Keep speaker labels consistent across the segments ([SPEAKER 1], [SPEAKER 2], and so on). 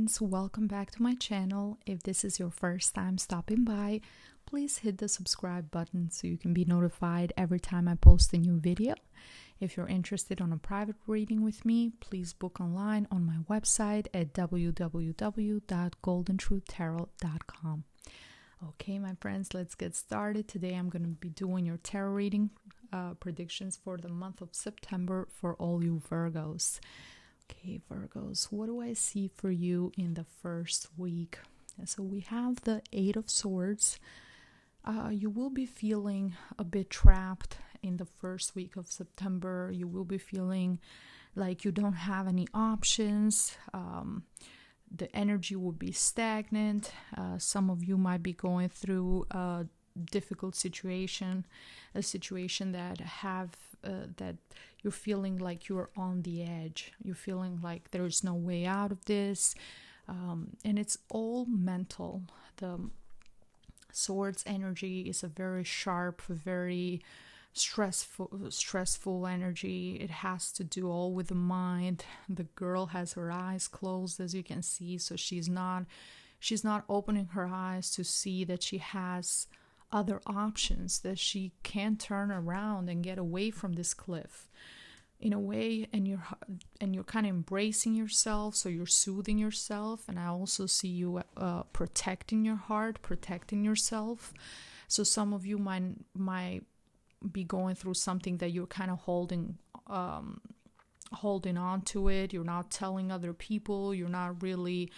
[SPEAKER 1] friends, welcome back to my channel. If this is your first time stopping by, please hit the subscribe button so you can be notified every time I post a new video. If you're interested in a private reading with me, please book online on my website at www.goldentruthtarot.com. Okay, my friends, let's get started. Today I'm going to be doing your tarot reading predictions for the month of September for all you Virgos. Okay, Virgos, what do I see for you in the first week? So we have the Eight of Swords. You will be feeling a bit trapped in the first week of September. You will be feeling like you don't have any options. The energy will be stagnant. Some of you might be going through a difficult situation, a situation that that you're feeling like you're on the edge. You're feeling like there's no way out of this, and it's all mental. The Swords energy is a very sharp, very stressful energy. It has to do all with the mind. The girl has her eyes closed, as you can see, so she's not opening her eyes to see that she has other options, that she can turn around and get away from this cliff in a way, and you're kind of embracing yourself, so you're soothing yourself. And I also see you protecting your heart, protecting yourself. So some of you might be going through something that you're kind of holding on to it. You're not telling other people. You're not really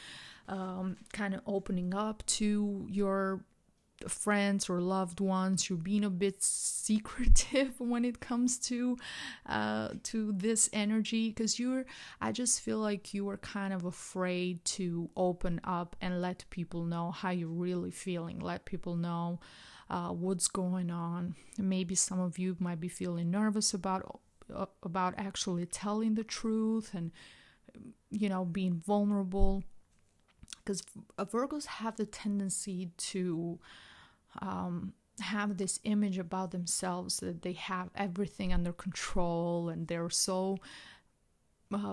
[SPEAKER 1] kind of opening up to your friends or loved ones. You're being a bit secretive when it comes to this energy, because I just feel like you are kind of afraid to open up and let people know how you're really feeling, let people know what's going on. Maybe some of you might be feeling nervous about actually telling the truth and being vulnerable, because Virgos have the tendency to have this image about themselves that they have everything under control, and they're so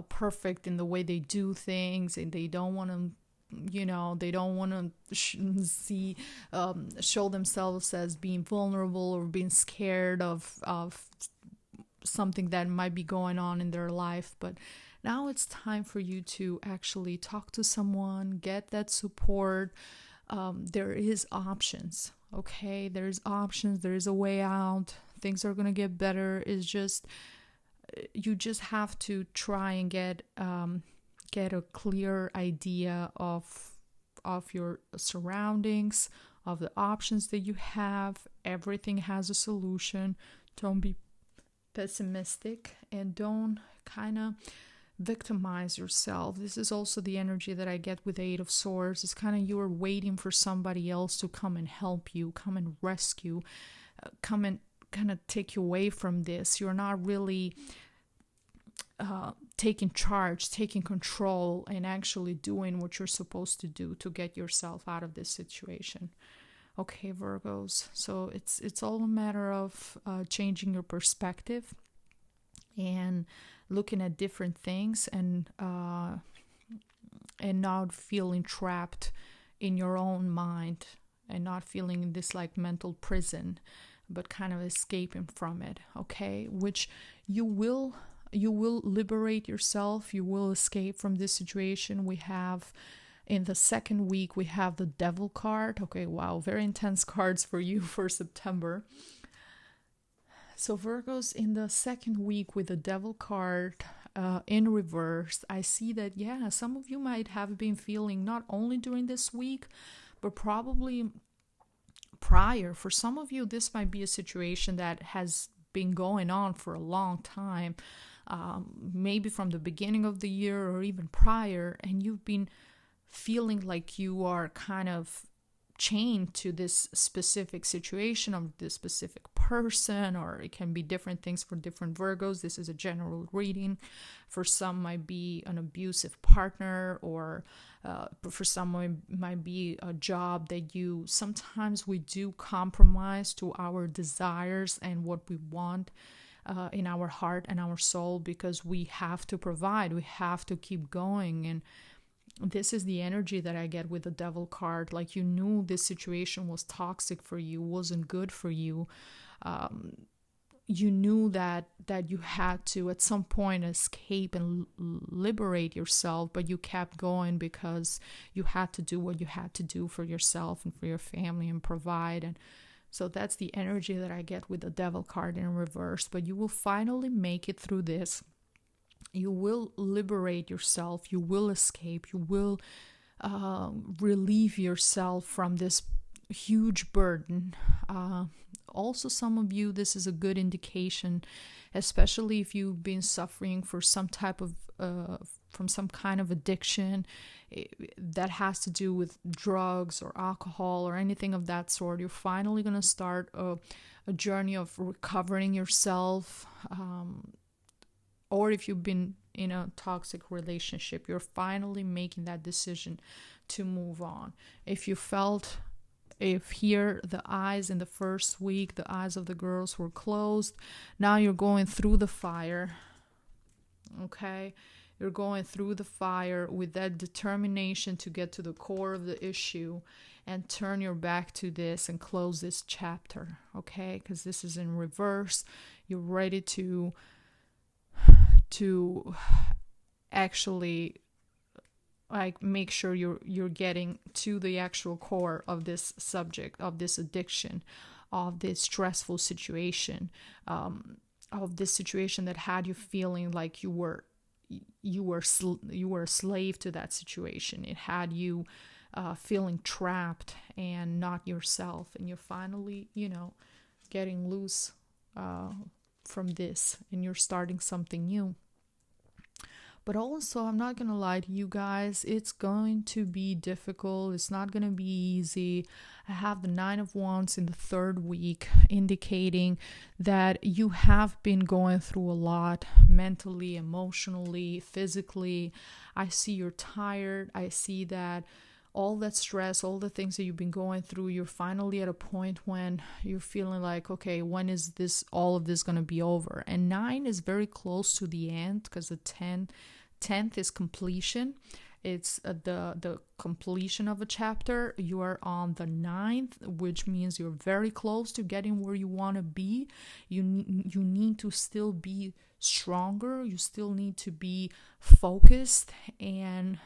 [SPEAKER 1] perfect in the way they do things, and they don't want to show themselves as being vulnerable or being scared of something that might be going on in their life. But now it's time for you to actually talk to someone, get that support. There is options, okay? There's options. There is a way out. Things are going to get better. It's just, you just have to try and get a clear idea of your surroundings, of the options that you have. Everything has a solution. Don't be pessimistic, and don't kind of victimize yourself. This is also the energy that I get with the Eight of Swords. It's kind of you're waiting for somebody else to come and help you, come and rescue, come and kind of take you away from this. You're not really taking charge, taking control, and actually doing what you're supposed to do to get yourself out of this situation. Okay, Virgos. So it's all a matter of changing your perspective and looking at different things, and not feeling trapped in your own mind, and not feeling in this like mental prison, but kind of escaping from it. Okay, which you will liberate yourself. You will escape from this situation. We have in the second week, we have the Devil card. Okay, wow, very intense cards for you for September. So Virgos, in the second week with the Devil card in reverse, I see that, yeah, some of you might have been feeling, not only during this week, but probably prior. For some of you, this might be a situation that has been going on for a long time, maybe from the beginning of the year or even prior, and you've been feeling like you are kind of chained to this specific situation of this specific person, or it can be different things for different Virgos. This is a general reading. For some might be an abusive partner, or for some might be a job that sometimes we do compromise to our desires and what we want in our heart and our soul, because we have to provide, we have to keep going, and This is the energy that I get with the Devil card. Like you knew this situation was toxic for you, wasn't good for you. You knew that you had to at some point escape and liberate yourself, but you kept going because you had to do what you had to do for yourself and for your family and provide. And so that's the energy that I get with the Devil card in reverse. But you will finally make it through this. You will liberate yourself. You will escape. You will relieve yourself from this huge burden. Also, some of you, this is a good indication, especially if you've been suffering for some type of from some kind of addiction that has to do with drugs or alcohol or anything of that sort. You're finally going to start a journey of recovering yourself. Or if you've been in a toxic relationship, you're finally making that decision to move on. If here the eyes in the first week, the eyes of the girls were closed, now you're going through the fire, okay? You're going through the fire with that determination to get to the core of the issue and turn your back to this and close this chapter, okay? Because this is in reverse. You're ready to actually like make sure you're getting to the actual core of this subject, of this addiction, of this stressful situation, of this situation that had you feeling like you were a slave to that situation. It had you feeling trapped and not yourself, and you're finally getting loose from this, and you're starting something new. But also, I'm not going to lie to you guys, it's going to be difficult. It's not going to be easy. I have the 9 of Wands in the 3rd week, indicating that you have been going through a lot mentally, emotionally, physically. I see you're tired. I see that all that stress, all the things that you've been going through, you're finally at a point when you're feeling like, okay, when is all of this going to be over? And 9 is very close to the end, because the 10th is completion. It's the completion of a chapter. You are on the 9th, which means you're very close to getting where you want to be. You need to still be stronger. You still need to be focused, and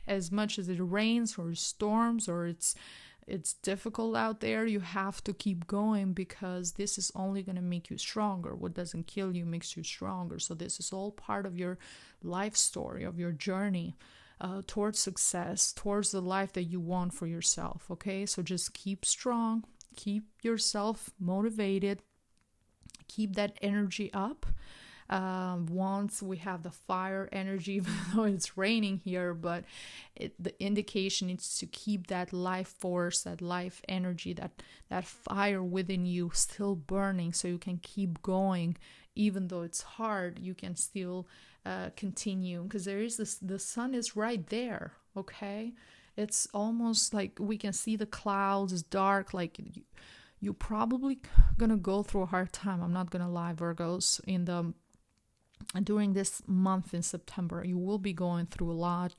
[SPEAKER 1] as much as it rains or storms or it's difficult out there, you have to keep going, because this is only going to make you stronger. What doesn't kill you makes you stronger. So this is all part of your life story, of your journey towards success, towards the life that you want for yourself. Okay, so just keep strong, keep yourself motivated, keep that energy up. Once we have the fire energy, even though it's raining here, but the indication is to keep that life force, that life energy, that fire within you still burning, so you can keep going. Even though it's hard, you can still continue, because there is the sun is right there. Okay, it's almost like we can see the clouds. It's dark. Like you're probably gonna go through a hard time. I'm not gonna lie, Virgos. During this month in September, you will be going through a lot.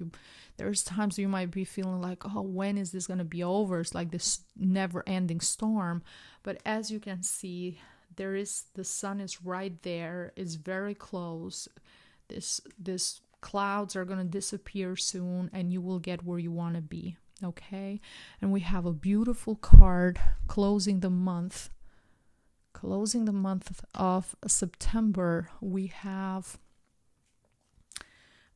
[SPEAKER 1] There's times you might be feeling like, oh, when is this going to be over? It's like this never-ending storm. But as you can see, the sun is right there. It's very close. This clouds are going to disappear soon, and you will get where you want to be. Okay? And we have a beautiful card closing the month. Closing the month of September, we have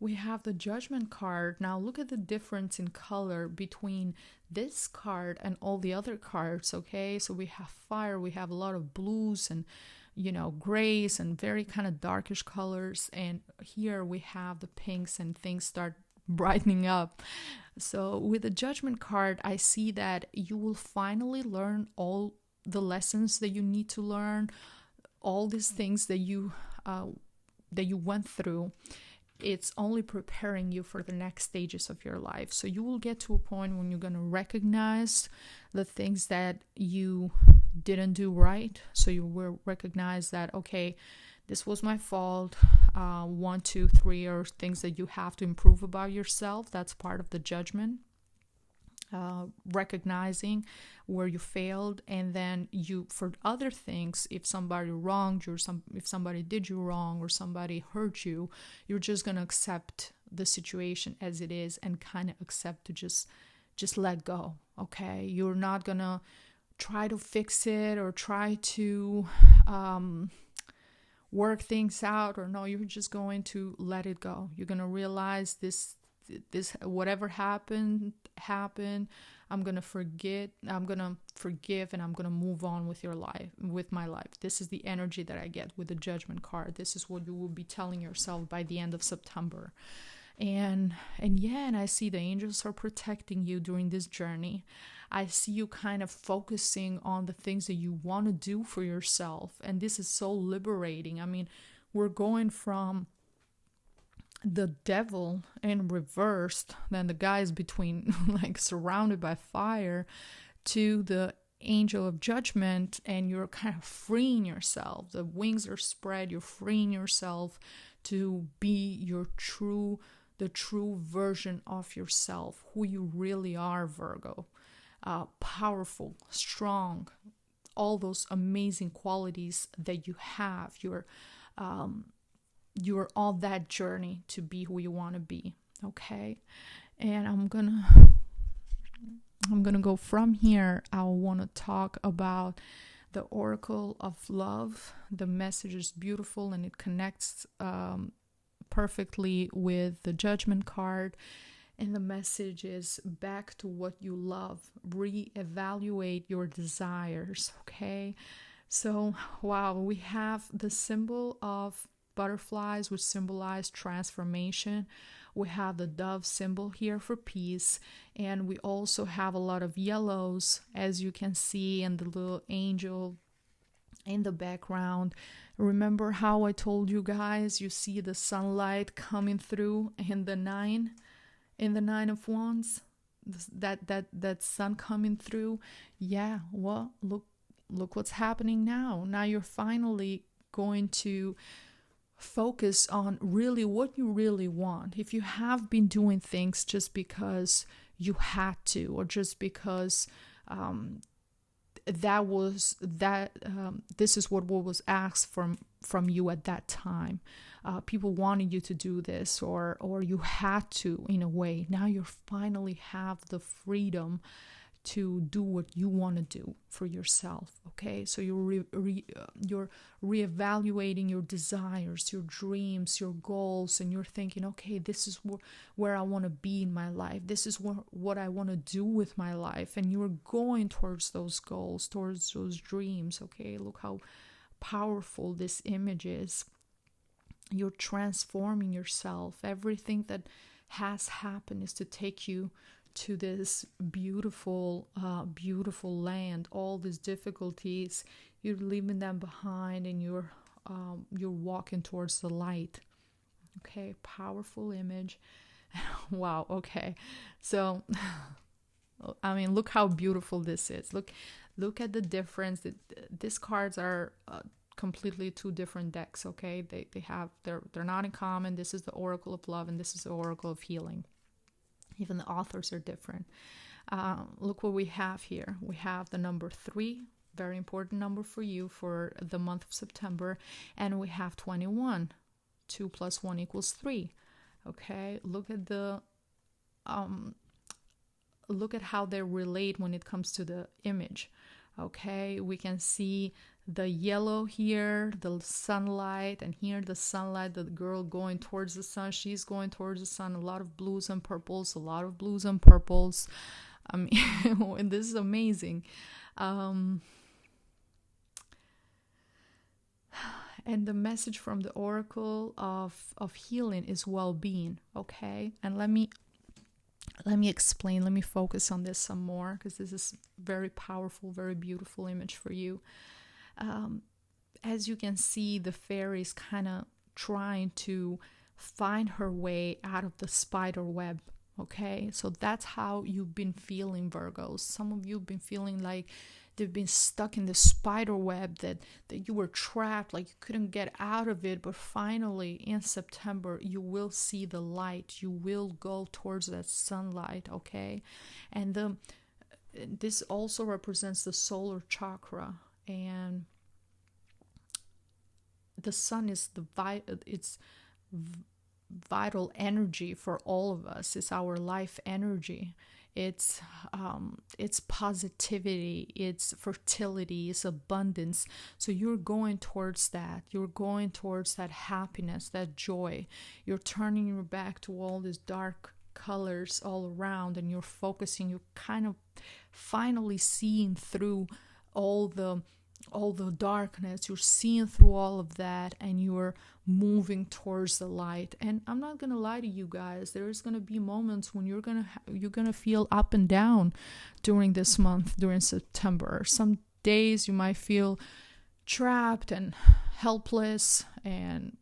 [SPEAKER 1] the Judgment card. Now look at the difference in color between this card and all the other cards, okay? So we have fire, we have a lot of blues and grays and very kind of darkish colors, and here we have the pinks, and things start brightening up. So with the Judgment card, I see that you will finally learn all the lessons that you need to learn, all these things that you went through. It's only preparing you for the next stages of your life. So you will get to a point when you're going to recognize the things that you didn't do right. So you will recognize that, okay, this was my fault. 1, 2, 3 are things that you have to improve about yourself. That's part of the judgment. Recognizing where you failed, and then you, for other things, if somebody wronged you, or if somebody did you wrong, or somebody hurt you, you're just gonna accept the situation as it is and kind of accept to just let go. Okay, you're not gonna try to fix it or try to work things out, or no, you're just going to let it go. You're gonna realize this whatever happened. I'm gonna forgive, and I'm gonna move on with my life. This is the energy that I get with the Judgment card. This is what you will be telling yourself by the end of September. And I see the angels are protecting you during this journey. I see you kind of focusing on the things that you want to do for yourself, and this is so liberating. I mean, we're going from the devil in reversed, then the guys between, like, surrounded by fire, to the angel of judgment, and you're kind of freeing yourself. The wings are spread, you're freeing yourself to be the true version of yourself, who you really are, Virgo. Powerful, strong, all those amazing qualities that you have. You're on that journey to be who you want to be. Okay, and I'm gonna go from here. I want to talk about the Oracle of Love. The message is beautiful, and it connects perfectly with the Judgment card. And the message is back to what you love. Reevaluate your desires. Okay, so wow, we have the symbol of butterflies, which symbolize transformation. We have the dove symbol here for peace, and we also have a lot of yellows, as you can see, and the little angel in the background. Remember how I told you guys, you see the sunlight coming through in the Nine of Wands, that sun coming through. Yeah, well, look what's happening now. Now you're finally going to focus on really what you really want. If you have been doing things just because you had to, or just because this is what was asked from you at that time, people wanted you to do this, or you had to, in a way. Now you finally have the freedom to do what you want to do for yourself. Okay, so you're reevaluating your desires, your dreams, your goals, and you're thinking, okay, this is where I want to be in my life. This is what I want to do with my life, and you're going towards those goals, towards those dreams. Okay, look how powerful this image is. You're transforming yourself. Everything that has happened is to take you to this beautiful land. All these difficulties, you're leaving them behind, and you're walking towards the light. Okay, powerful image. Wow. Okay, so I mean, look how beautiful this is. Look at the difference. These cards are completely two different decks. Okay, they're not in common. This is the Oracle of Love, and this is the Oracle of Healing. Even the authors are different. Look what we have here. We have the number 3, very important number for you for the month of September. And we have 21. 2 plus 1 equals 3. Okay, look at how they relate when it comes to the image. Okay, we can see the yellow here, the sunlight, and here the sunlight, the girl going towards the sun, she's going towards the sun. A lot of blues and purples, I mean, and this is amazing. And the message from the Oracle of Healing is well-being. Okay, and let me explain, let me focus on this some more, because this is very powerful, very beautiful image for you. As you can see, the fairy is kind of trying to find her way out of the spider web. Okay, so that's how you've been feeling, Virgos. Some of you have been feeling like they've been stuck in the spider web, that you were trapped, like you couldn't get out of it. But finally in September you will see the light, you will go towards that sunlight. Okay, and this also represents the solar chakra, and the sun is it's vital energy for all of us. It's our life energy. It's positivity, it's fertility, it's abundance. So you're going towards that. You're going towards that happiness, that joy. You're turning your back to all these dark colors all around, and you're focusing. You're kind of finally seeing through all the darkness. You're seeing through all of that, and you're moving towards the light. And I'm not gonna lie to you guys, there's gonna be moments when you're gonna feel up and down during this month, during September. Some days you might feel trapped and helpless, and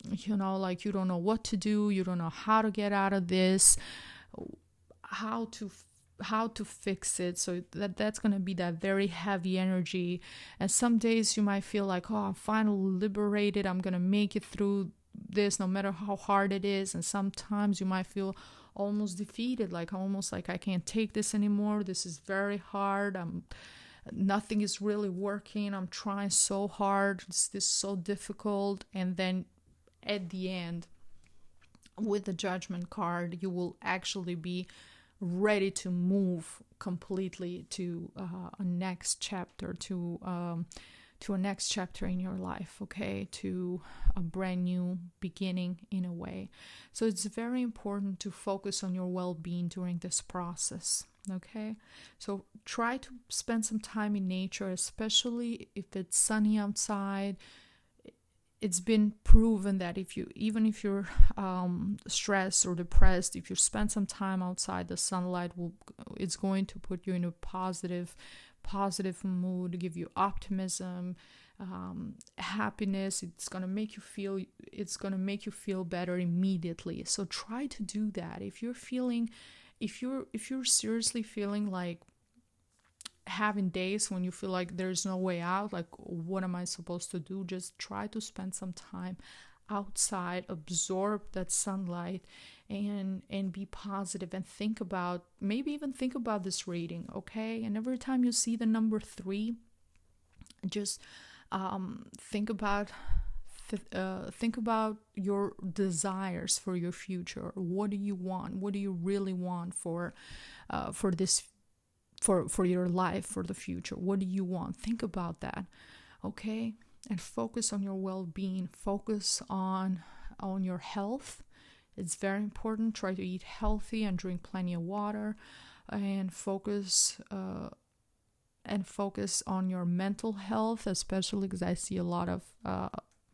[SPEAKER 1] like you don't know what to do, you don't know how to get out of this, how to fix it. So that's going to be that very heavy energy. And some days you might feel like, oh, I'm finally liberated, I'm going to make it through this no matter how hard it is. And sometimes you might feel almost defeated, almost like I can't take this anymore, this is very hard, nothing is really working, I'm trying so hard, this is so difficult. And then at the end, with the Judgment card, you will actually be ready to move completely to a next chapter, to a next chapter in your life, okay, to a brand new beginning in a way. So it's very important to focus on your well-being during this process, okay? So try to spend some time in nature, especially if it's sunny outside. It's been proven that if you're stressed or depressed, if you spend some time outside, the sunlight it's going to put you in a positive mood, give you optimism, happiness. It's gonna make you feel better immediately. So try to do that. If you're seriously feeling like having days when you feel like there's no way out, like what am I supposed to do, just try to spend some time outside, absorb that sunlight, and be positive, and maybe even think about this reading, okay? And every time you see the number 3, just think about your desires for your future. What do you want? What do you really want for this, for your life, for the future? What do you want? Think about that, okay? And focus on your well-being. Focus on your health. It's very important. Try to eat healthy and drink plenty of water, and focus on your mental health, especially because I see a lot of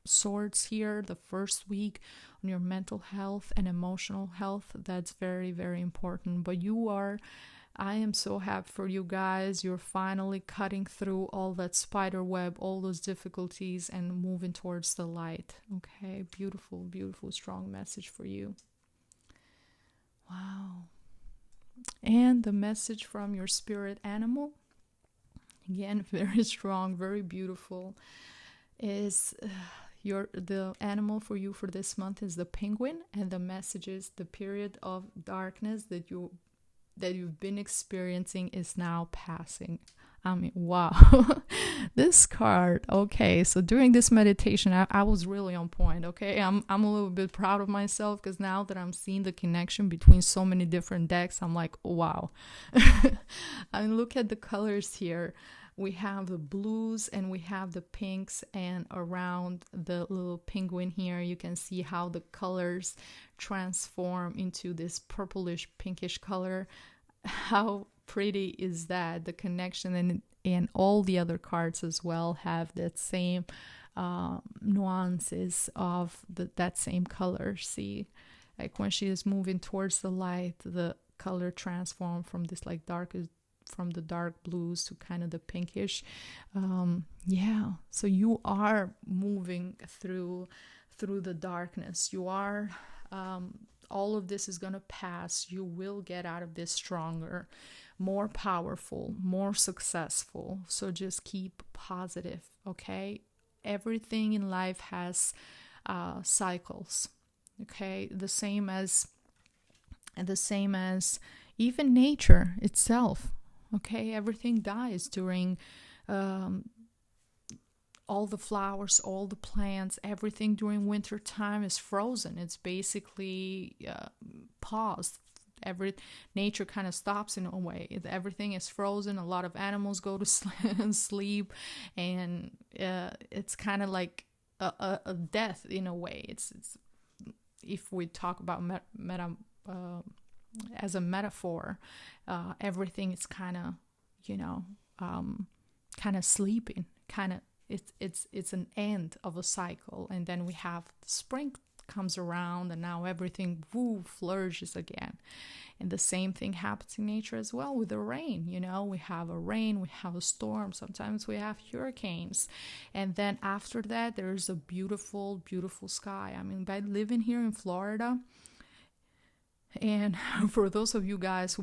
[SPEAKER 1] swords here the first week, on your mental health and emotional health. That's very, very important. But I am so happy for you guys. You're finally cutting through all that spider web, all those difficulties, and moving towards the light. Okay, beautiful, beautiful, strong message for you. Wow. And the message from your spirit animal, again, very strong, very beautiful, is the animal for you for this month is the penguin, and the message is the period of darkness that you've been experiencing is now passing. I mean, wow. This card, okay, so during this meditation, I was really on point, okay? I'm a little bit proud of myself, because now that I'm seeing the connection between so many different decks, I'm like, wow. I mean, look at the colors here. We have the blues and we have the pinks, and around the little penguin here, you can see how the colors transform into this purplish pinkish color. How pretty is that? The connection, and all the other cards as well have that same nuances of that same color. See, like when she is moving towards the light, the color transforms from this like from the dark blues to kind of the pinkish. So you are moving through the darkness. You are all of this is going to pass. You will get out of this stronger, more powerful, more successful. So just keep positive, okay? Everything in life has cycles, okay? The same as even nature itself, okay? Everything dies during all the flowers, all the plants, everything during winter time is frozen. It's basically paused. Nature kind of stops in a way. Everything is frozen. A lot of animals go to sleep, and it's kind of like a death in a way. It's if we talk about as a metaphor, everything is kind of kind of sleeping, kind of. It's an end of a cycle, and then we have spring comes around, and now everything flourishes again. And the same thing happens in nature as well with the rain. We have a rain, we have a storm, sometimes we have hurricanes, and then after that there's a beautiful, beautiful sky. I mean, by living here in Florida, and for those of you guys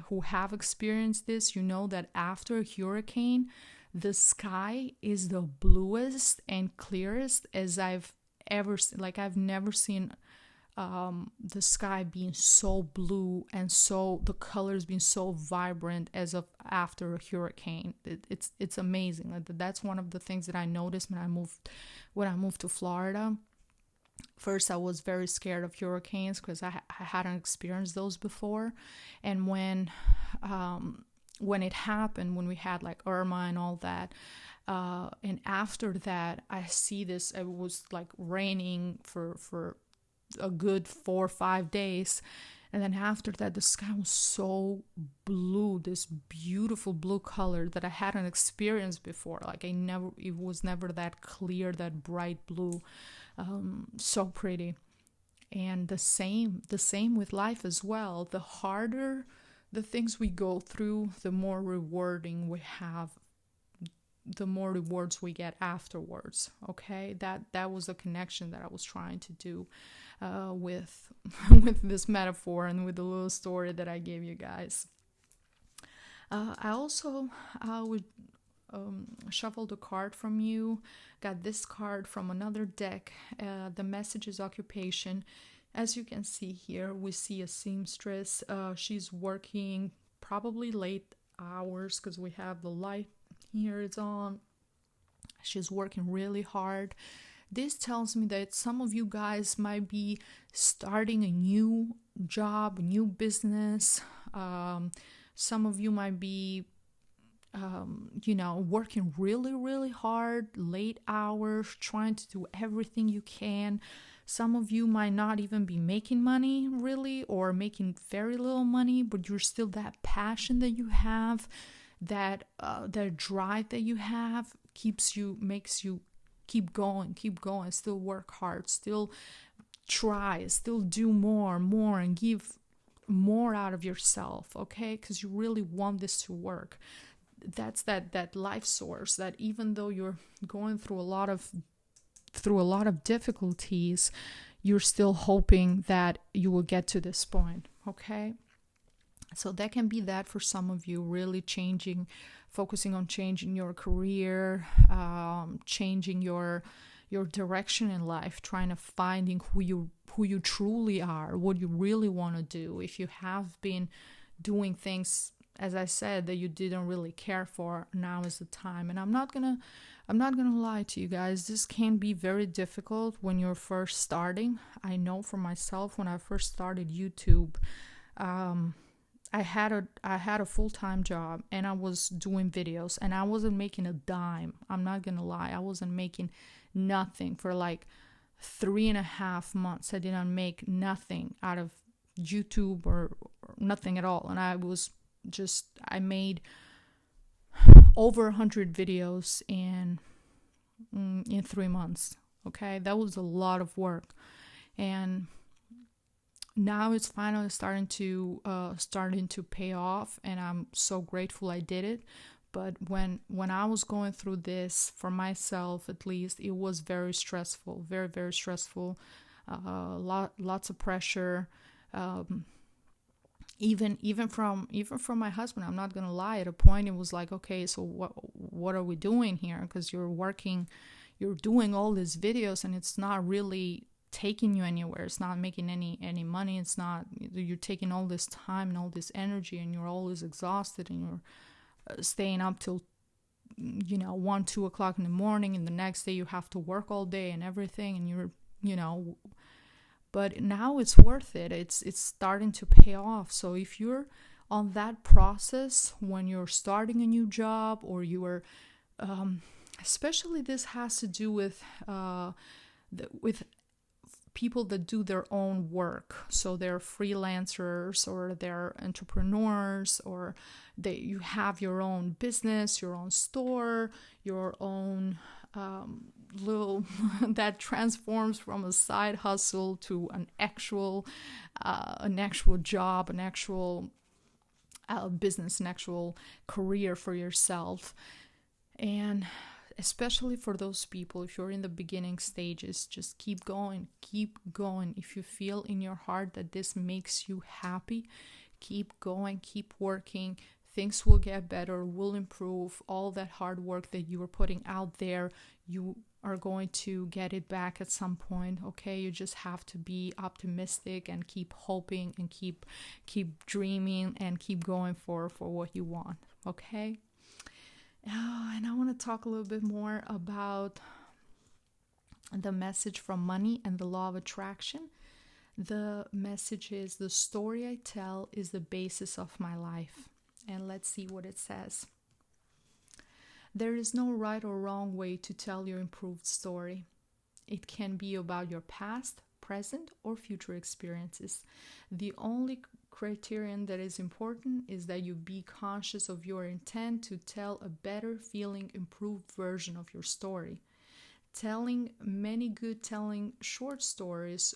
[SPEAKER 1] who have experienced this, you know that after a hurricane, the sky is the bluest and clearest as I've ever seen. Like, I've never seen the sky being so blue and so the colors being so vibrant as of after a hurricane. It's amazing. Like, that's one of the things that I noticed when I moved to Florida. First, I was very scared of hurricanes because I hadn't experienced those before, and when it happened, when we had like Irma and all that, and after that, I see this, it was like raining for a good 4 or 5 days. And then after that, the sky was so blue, this beautiful blue color that I hadn't experienced before. Like, it was never that clear, that bright blue, so pretty. And the same with life as well. The harder the things we go through, the more rewarding we have, the more rewards we get afterwards. Okay, that was a connection that I was trying to do with this metaphor and with the little story that I gave you guys. I also would shuffled a card from you. Got this card from another deck. The message is occupation. As you can see here, we see a seamstress. She's working probably late hours because we have the light here, it's on. She's working really hard. This tells me that some of you guys might be starting a new job, a new business. Some of you might be working really, really hard, late hours, trying to do everything you can. Some of you might not even be making money really, or making very little money, but you're still, that passion that you have, that drive that you have makes you keep going, still work hard, still try, still do more, and give more out of yourself, okay? Because you really want this to work. That's that life source that even though you're going through a lot of difficulties, you're still hoping that you will get to this point, okay? So that can be that for some of you, really focusing on changing your career, changing your direction in life, trying to finding who you truly are, what you really want to do. If you have been doing things, as I said, that you didn't really care for, now is the time. And I'm not gonna lie to you guys, this can be very difficult when you're first starting. I know for myself, when I first started YouTube, I had a full-time job and I was doing videos and I wasn't making a dime. I'm not gonna lie, I wasn't making nothing for like 3.5 months. I didn't make nothing out of YouTube or nothing at all. And I made over 100 videos in 3 months. Okay, that was a lot of work, and now it's finally starting to pay off, and I'm so grateful I did it. But when I was going through this, for myself at least, it was very stressful, very, very stressful. lots of pressure. Even from my husband, I'm not gonna lie. At a point, it was like, okay, so what are we doing here? Because you're doing all these videos, and it's not really taking you anywhere. It's not making any money. It's not, you're taking all this time and all this energy, and you're always exhausted, and you're staying up till 1-2 o'clock in the morning, and the next day you have to work all day and everything, and you're but now it's worth it. It's starting to pay off. So if you're on that process when you're starting a new job, or you are especially this has to do with people that do their own work. So they're freelancers, or they're entrepreneurs, or you have your own business, your own store, your own little that transforms from a side hustle to an actual job, an actual business, an actual career for yourself. And especially for those people, if you're in the beginning stages, just keep going. If you feel in your heart that this makes you happy, keep going, keep working. Things will get better, will improve. All that hard work that you were putting out there, you are going to get it back at some point. Okay, you just have to be optimistic and keep hoping, and keep dreaming, and keep going for what you want. Okay. And I want to talk a little bit more about the message from money and the law of attraction. The message is: the story I tell is the basis of my life. And let's see what it says. There is no right or wrong way to tell your improved story. It can be about your past, present, or future experiences. The only criterion that is important is that you be conscious of your intent to tell a better feeling, improved version of your story. Telling short stories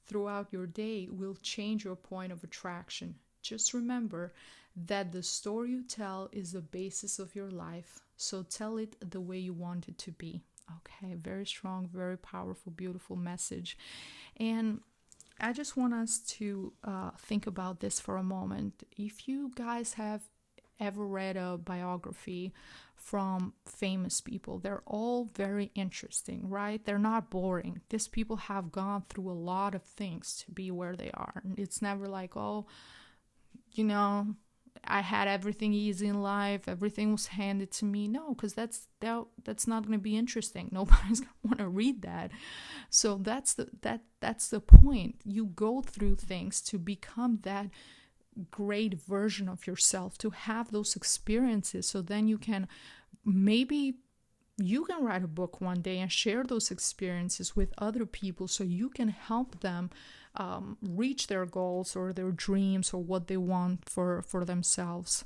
[SPEAKER 1] throughout your day will change your point of attraction. Just remember that the story you tell is the basis of your life, so tell it the way you want it to be. Okay, very strong, very powerful, beautiful message. And I just want us to think about this for a moment. If you guys have ever read a biography from famous people, they're all very interesting, right? They're not boring. These people have gone through a lot of things to be where they are. It's never like, oh, I had everything easy in life, everything was handed to me. No, because that's not going to be interesting. Nobody's going to want to read that. So that's the point. You go through things to become that great version of yourself, to have those experiences, so then you can write a book one day and share those experiences with other people, so you can help them reach their goals or their dreams or what they want for themselves.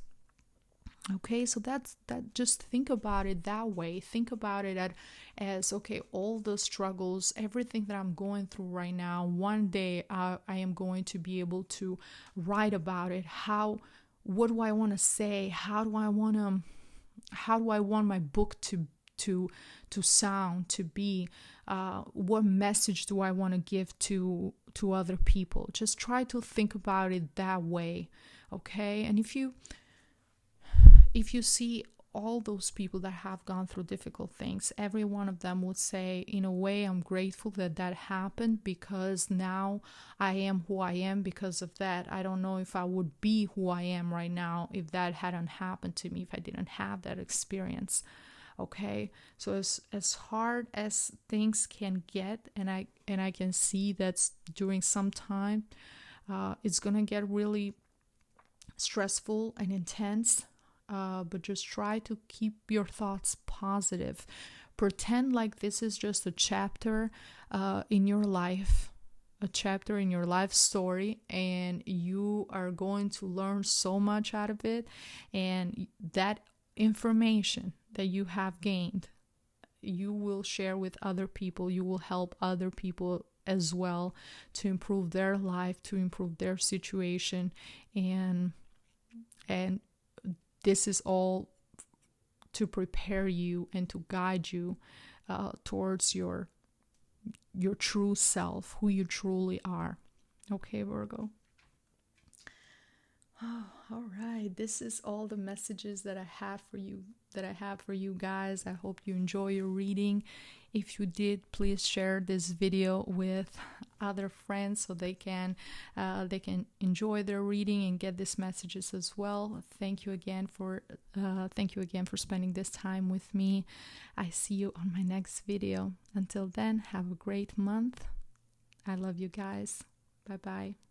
[SPEAKER 1] Okay, so that just think about it that way. Think about it as okay, all the struggles, everything that I'm going through right now, one day I am going to be able to write about it. What do I want to say? How do I want my book to sound, to be? What message do I want to give to other people? Just try to think about it that way. Okay, and if you see all those people that have gone through difficult things, every one of them would say, in a way, I'm grateful that happened, because now I am who I am because of that. I don't know if I would be who I am right now if that hadn't happened to me, if I didn't have that experience. Okay, so as hard as things can get, and I can see that during some time, it's gonna get really stressful and intense. But just try to keep your thoughts positive. Pretend like this is just a chapter in your life, a chapter in your life story, and you are going to learn so much out of it. And that information that you have gained, you will share with other people. You will help other people as well to improve their life, to improve their situation, and this is all to prepare you and to guide you towards your your true self, who you truly are. Okay, Virgo. Oh, all right. This is all the messages that I have for you, guys. I hope you enjoy your reading. If you did, please share this video with other friends so they can enjoy their reading and get these messages as well. Thank you again for spending this time with me. I see you on my next video. Until then, have a great month. I love you guys. Bye bye.